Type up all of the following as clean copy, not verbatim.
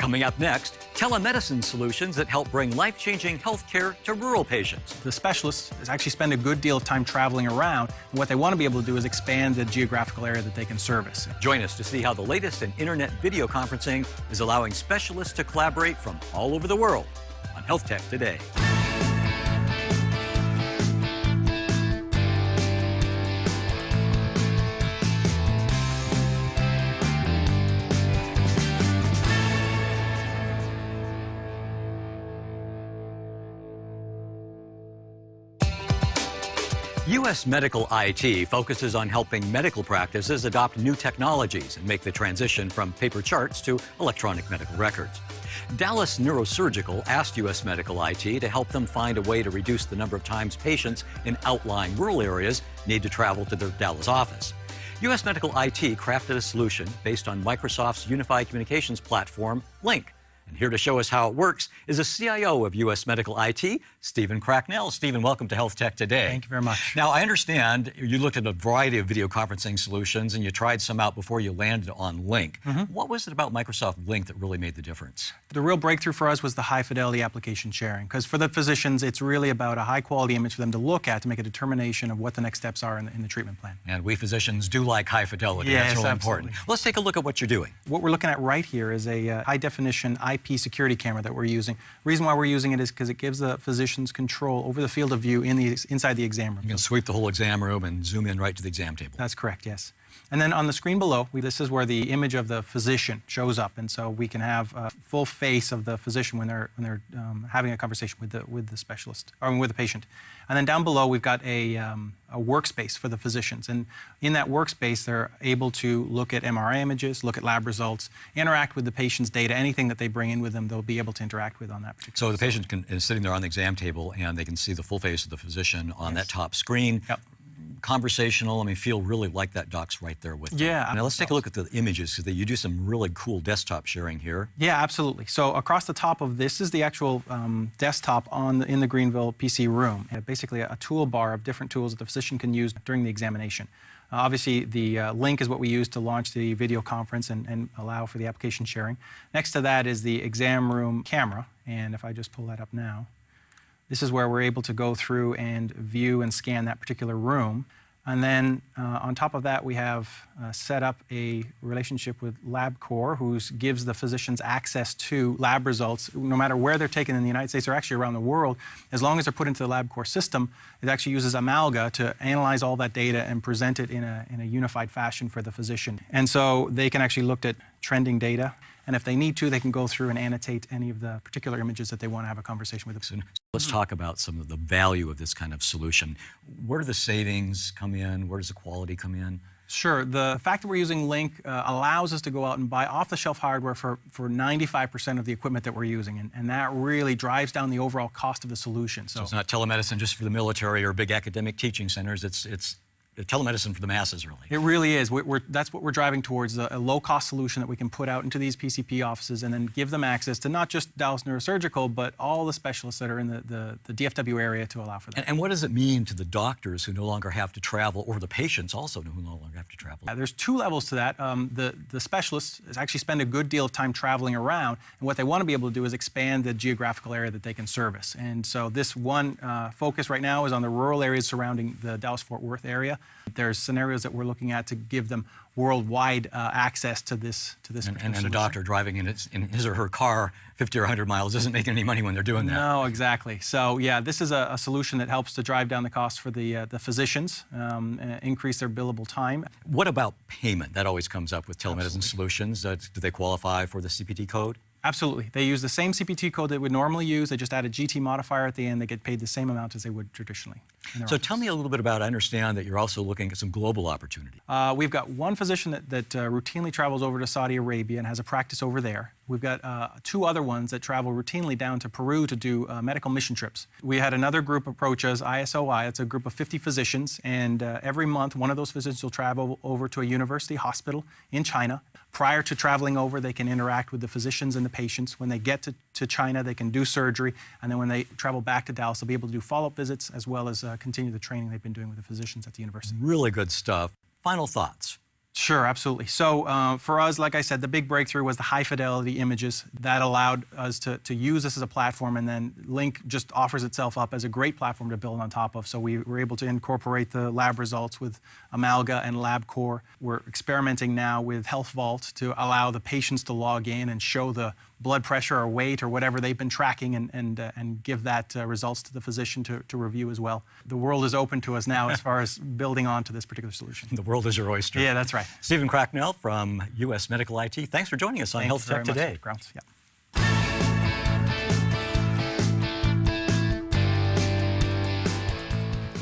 Coming up next, telemedicine solutions that help bring life-changing healthcare to rural patients. The specialists actually spend a good deal of time traveling around, and what they want to be able to do is expand the geographical area that they can service. Join us to see how the latest in internet video conferencing is allowing specialists to collaborate from all over the world on Health Tech Today. U.S. Medical IT focuses on helping medical practices adopt new technologies and make the transition from paper charts to electronic medical records. Dallas Neurosurgical asked U.S. Medical IT to help them find a way to reduce the number of times patients in outlying rural areas need to travel to their Dallas office. U.S. Medical IT crafted a solution based on Microsoft's unified communications platform, Link. And here to show us how it works is the CIO of U.S. Medical IT, Stephen Cracknell. Stephen, welcome to Health Tech Today. Thank you very much. Now, I understand you looked at a variety of video conferencing solutions and you tried some out before you landed on Link. What was it about Microsoft Link that really made the difference? The real breakthrough for us was the high-fidelity application sharing, because for the physicians, it's really about a high-quality image for them to look at to make a determination of what the next steps are in the treatment plan. And we physicians do like high fidelity. Yes, that's really absolutely. important. Let's take a look at what you're doing. What we're looking at right here is a high-definition IP security camera that we're using. The reason why we're using it is because it gives the physicians control over the field of view inside the exam room. You can sweep the whole exam room and zoom in right to the exam table. That's correct, yes. And then on the screen below, this is where the image of the physician shows up, and so we can have a full face of the physician when they're having a conversation with the specialist, or with the patient. And then down below, we've got a workspace for the physicians, and in that workspace, they're able to look at MRI images, look at lab results, interact with the patient's data. Anything that they bring in with them, they'll be able to interact with on that particular. So the patient is sitting there on the exam table, and they can see the full face of the physician on that top screen. Yep. Conversational, I mean, feel really like that doc's right there with them. Yeah. Now let's take a look at the images, because you do some really cool desktop sharing here. Yeah, absolutely. So across the top of this is the actual desktop in the Greenville PC room. Basically a toolbar of different tools that the physician can use during the examination. Obviously, the link is what we use to launch the video conference and allow for the application sharing. Next to that is the exam room camera, and if I just pull that up now, this is where we're able to go through and view and scan that particular room. And then on top of that, we have set up a relationship with LabCorp, who gives the physicians access to lab results, no matter where they're taken in the United States or actually around the world. As long as they're put into the LabCorp system, it actually uses Amalga to analyze all that data and present it in a unified fashion for the physician. And so they can actually look at trending data. And if they need to, they can go through and annotate any of the particular images that they want to have a conversation with. So let's talk about some of the value of this kind of solution. Where do the savings come in? Where does the quality come in? Sure. The fact that we're using Link allows us to go out and buy off-the-shelf hardware for 95% of the equipment that we're using, and that really drives down the overall cost of the solution. So it's not telemedicine just for the military or big academic teaching centers. It's telemedicine for the masses, really. It really is. That's what we're driving towards, a low-cost solution that we can put out into these PCP offices and then give them access to not just Dallas Neurosurgical, but all the specialists that are in the DFW area to allow for that. And what does it mean to the doctors who no longer have to travel, or the patients also who no longer have to travel? There's two levels to that. The specialists actually spend a good deal of time traveling around, and what they want to be able to do is expand the geographical area that they can service. And so this one focus right now is on the rural areas surrounding the Dallas-Fort Worth area. There's scenarios that we're looking at to give them worldwide access to this. And a doctor driving in his or her car 50 or 100 miles isn't making any money when they're doing that. No, exactly. So yeah, this is a solution that helps to drive down the cost for the physicians, increase their billable time. What about payment? That always comes up with telemedicine Absolutely. solutions. Do they qualify for the CPT code? Absolutely. They use the same CPT code they would normally use. They just add a GT modifier at the end. They get paid the same amount as they would traditionally. So tell me a little bit about, I understand that you're also looking at some global opportunity. We've got one physician that routinely travels over to Saudi Arabia and has a practice over there. We've got two other ones that travel routinely down to Peru to do medical mission trips. We had another group approach us, ISOI. It's a group of 50 physicians, and every month one of those physicians will travel over to a university hospital in China. Prior to traveling over, they can interact with the physicians and the patients. When they get to China, they can do surgery, and then when they travel back to Dallas, they'll be able to do follow-up visits as well as continue the training they've been doing with the physicians at the university. Really good stuff. Final thoughts. Sure, absolutely. So for us, like I said, the big breakthrough was the high-fidelity images that allowed us to use this as a platform, and then Link just offers itself up as a great platform to build on top of. So we were able to incorporate the lab results with Amalga and LabCore. We're experimenting now with Health Vault to allow the patients to log in and show the blood pressure or weight or whatever they've been tracking, and give that results to the physician to review as well. The world is open to us now as far as building onto this particular solution. The world is your oyster. Yeah, that's right. Stephen Cracknell from US Medical IT, thanks for joining us on Health Tech Today. Yeah.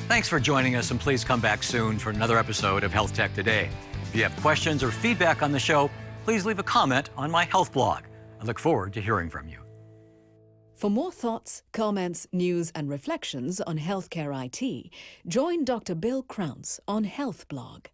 Thanks for joining us, and please come back soon for another episode of Health Tech Today. If you have questions or feedback on the show, please leave a comment on my health blog. I look forward to hearing from you. For more thoughts, comments, news and reflections on healthcare IT, join Dr. Bill Crounce on Health Blog.